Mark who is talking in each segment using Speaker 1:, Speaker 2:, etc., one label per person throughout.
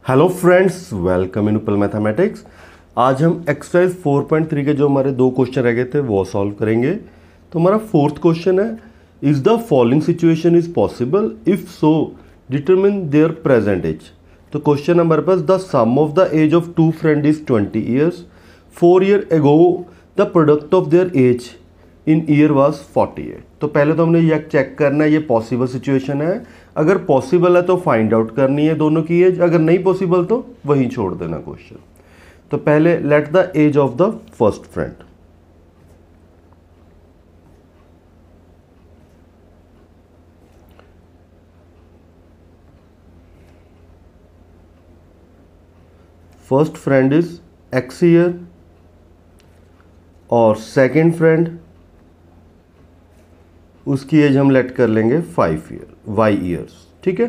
Speaker 1: Hello friends, welcome in उपल mathematics. आज हम एक्सरसाइज 4.3 के जो हमारे दो क्वेश्चन रह गए थे वो सॉल्व करेंगे। तो हमारा फोर्थ क्वेश्चन है, is the following situation is possible, if so determine their present age. तो क्वेश्चन हमारे पास, the sum of the age of two friend is 20 years, 4 year ago the product of their age in year was 48। तो पहले तो हमने ये check करना है ये पॉसिबल सिचुएशन है। अगर पॉसिबल है तो फाइंड आउट करनी है दोनों की एज, अगर नहीं पॉसिबल तो वहीं छोड़ देना क्वेश्चन। तो पहले let the age of the first friend. First friend is x year और सेकेंड फ्रेंड उसकी एज हम लेट कर लेंगे 5 ईयर, y ईयर्स। ठीक है,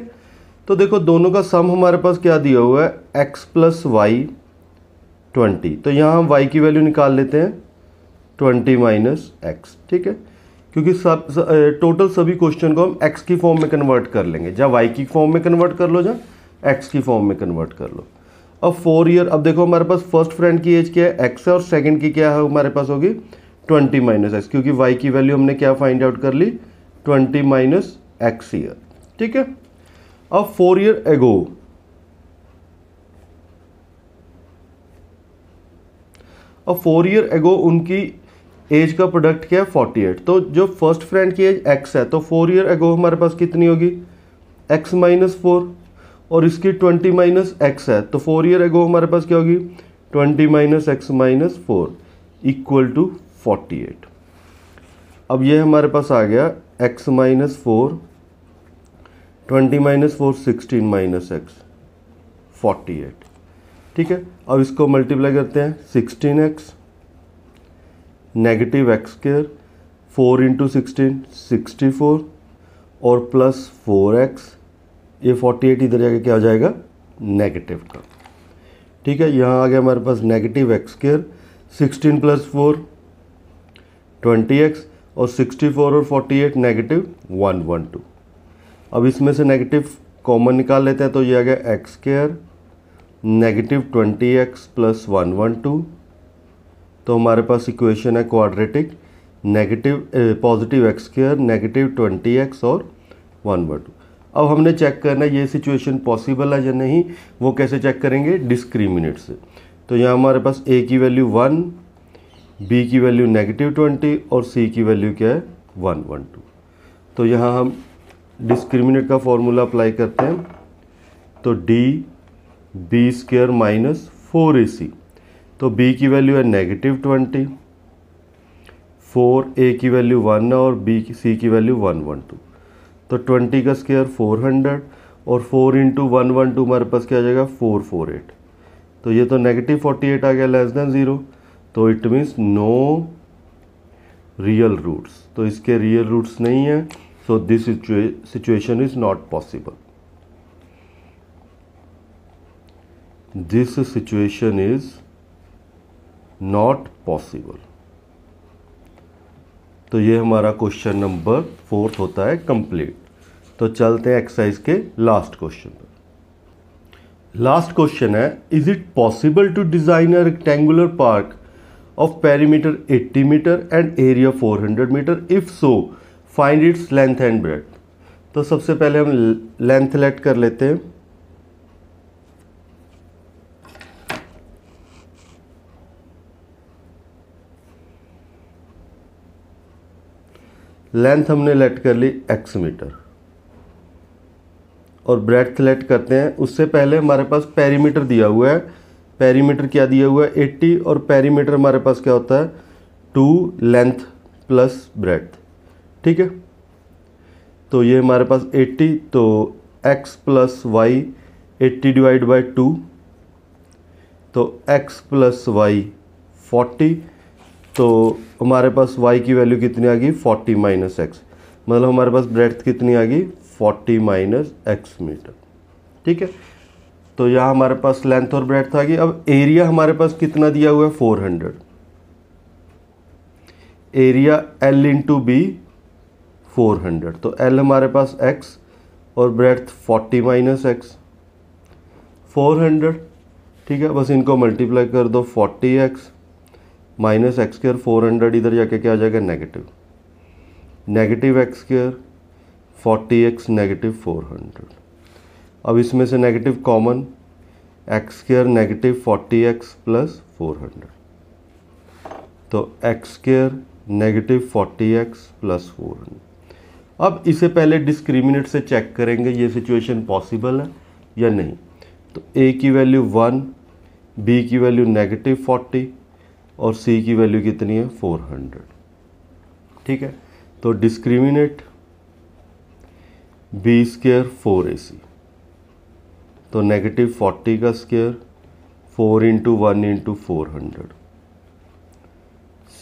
Speaker 1: तो देखो दोनों का सम हमारे पास क्या दिया हुआ है, x प्लस वाई 20। तो यहाँ हम y की वैल्यू निकाल लेते हैं 20 माइनस एक्स। ठीक है, क्योंकि टोटल सभी क्वेश्चन को हम x की फॉर्म में कन्वर्ट कर लेंगे, या y की फॉर्म में कन्वर्ट कर लो, या x की फॉर्म में कन्वर्ट कर लो। अब 4 ईयर, अब देखो हमारे पास फर्स्ट फ्रेंड की एज क्या है, x है, और सेकंड की क्या है हमारे पास होगी 20 माइनस एक्स, क्योंकि y की वैल्यू हमने क्या फाइंड आउट कर ली 20 माइनस एक्स ईयर। ठीक है, अब 4 ईयर एगो, अब 4 ईयर एगो उनकी एज का प्रोडक्ट क्या है 48। तो जो फर्स्ट फ्रेंड की एज x है, तो 4 ईयर एगो हमारे पास कितनी होगी x माइनस 4, और इसकी 20 माइनस एक्स है, तो 4 ईयर एगो हमारे पास क्या होगी 20 minus x minus 4 equal to 48। अब ये हमारे पास आ गया x minus 4, 20 minus 4 16 minus x 48। ठीक है, अब इसको मल्टीप्लाई करते हैं, 16x negative x square 4 into 16 64 और प्लस 4x, ये 48 इधर जाके क्या हो जाएगा नेगेटिव का। ठीक है, यहाँ आ गया हमारे पास negative x square 16 plus 4 20x और 64 और 48 नेगेटिव 112। अब इसमें से नेगेटिव कॉमन निकाल लेते हैं, तो ये आ गया x square negative 20x plus 112। तो हमारे पास इक्वेशन है quadratic, negative positive x square negative 20x और 112। अब हमने चेक करना है ये सिचुएशन पॉसिबल है या नहीं। वो कैसे चेक करेंगे, डिस्क्रिमिनेट से। तो यहाँ हमारे पास a की वैल्यू 1, b की वैल्यू नेगेटिव 20 और c की वैल्यू क्या है 112। तो यहाँ हम डिस्क्रिमिनेट का फॉर्मूला अप्लाई करते हैं, तो d b square minus 4ac। तो b की वैल्यू है नेगेटिव 20, 4a की वैल्यू 1 है और c की वैल्यू 112। तो 20 का स्क्वायर 400 और 4 इंटू 112 हमारे पास क्या आ जाएगा 448। तो ये तो नेगेटिव 48 आ गया लेस देन 0, तो it means no real roots. तो इसके रियल रूट्स नहीं है, so this situation is not possible. This situation is not possible. तो ये हमारा क्वेश्चन नंबर 4 होता है कंप्लीट। तो चलते हैं एक्सरसाइज के लास्ट क्वेश्चन पर। लास्ट क्वेश्चन है, is it possible to design a rectangular park of perimeter 80 metre and area 400 metre, if so find its length and breadth. तो सबसे पहले हम लेंथ लेट कर लेते हैं। लेंथ हमने लेट कर ली x मीटर और ब्रेड्थ लेट करते हैं। उससे पहले हमारे पास पेरीमीटर दिया हुआ है, पेरीमीटर क्या दिया हुआ है 80, और पेरीमीटर हमारे पास क्या होता है 2 लेंथ प्लस ब्रेड्थ। ठीक है, तो ये हमारे पास 80, तो x plus y 80 divide by 2, तो x प्लस वाई 40। तो हमारे पास y की वैल्यू कितनी आ गई 40 माइनस एक्स, मतलब हमारे पास ब्रेड्थ कितनी आ गई 40 माइनस एक्स मीटर। ठीक है, तो यहाँ हमारे पास लेंथ और ब्रेड्थ आ गई। अब एरिया हमारे पास कितना दिया हुआ है 400, एरिया L इंटू बी 400, तो L हमारे पास x और ब्रेड्थ 40 माइनस एक्स 400, ठीक है। बस इनको मल्टीप्लाई कर दो 40x माइनस एक्स स्क्वायर, 400 इधर जाके क्या आ जाएगा negative, negative x square 40x negative 400। अब इसमें से negative common, x square negative 40x plus 400, तो x square negative 40x plus 400। अब इसे पहले डिस्क्रिमिनेंट से चेक करेंगे ये सिचुएशन पॉसिबल है या नहीं। तो a की वैल्यू 1, b की वैल्यू नेगेटिव 40 और c की वैल्यू कितनी है 400, ठीक है। तो डिस्क्रिमिनेट b स्क्वायर 4ac, तो नेगेटिव 40 का स्क्वायर 4 इंटू 1 इंटू 400,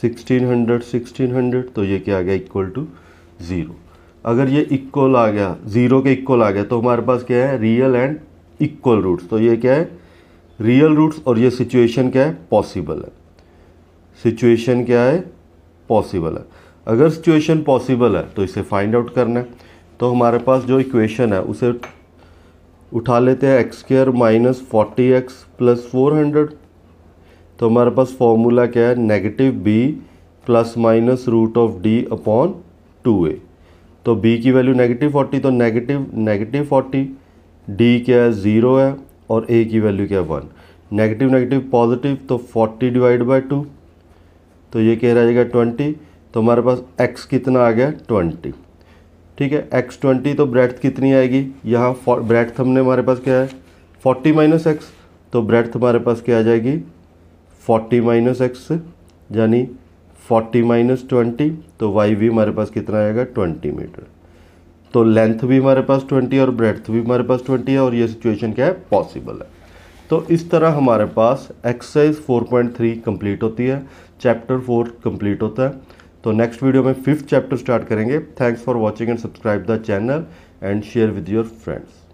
Speaker 1: 1600 1600, तो ये क्या आ गया इक्वल टू 0। अगर ये इक्वल आ गया, 0 के इक्वल आ गया, तो हमारे पास क्या है रियल एंड इक्वल रूट्स। तो ये क्या है रियल रूट्स और ये सिचुएशन क्या है पॉसिबल है। सिचुएशन क्या है पॉसिबल है। अगर सिचुएशन पॉसिबल है तो इसे फाइंड आउट करना है। तो हमारे पास जो इक्वेशन है उसे उठा लेते हैं, x square minus 40x plus 400। तो हमारे पास फॉर्मूला क्या है negative b plus minus root of d upon 2a। तो b की वैल्यू नेगेटिव 40, तो नेगेटिव 40, d क्या है 0 है और a की वैल्यू क्या है 1, नेगेटिव नेगेटिव पॉजिटिव, तो 40 डिवाइड बाई 2, तो ये क्या रहेगा 20। तो हमारे पास x कितना आ गया 20, ठीक है। x 20, तो ब्रेड्थ कितनी आएगी यहाँ, ब्रेड्थ हमने हमारे पास क्या है 40 माइनस एक्स, तो ब्रेड्थ हमारे पास क्या आ जाएगी 40 माइनस एक्स यानी 40 माइनस 20, तो वाई भी हमारे पास कितना आएगा 20 मीटर। तो लेंथ भी हमारे पास 20 और ब्रेड्थ भी हमारे पास 20 है और ये सिचुएशन क्या है पॉसिबल है। तो इस तरह हमारे पास एक्सरसाइज 4.3 कंप्लीट होती है, चैप्टर 4 कंप्लीट होता है। तो नेक्स्ट वीडियो में 5th चैप्टर स्टार्ट करेंगे। Thanks for watching and subscribe the channel and share with your friends.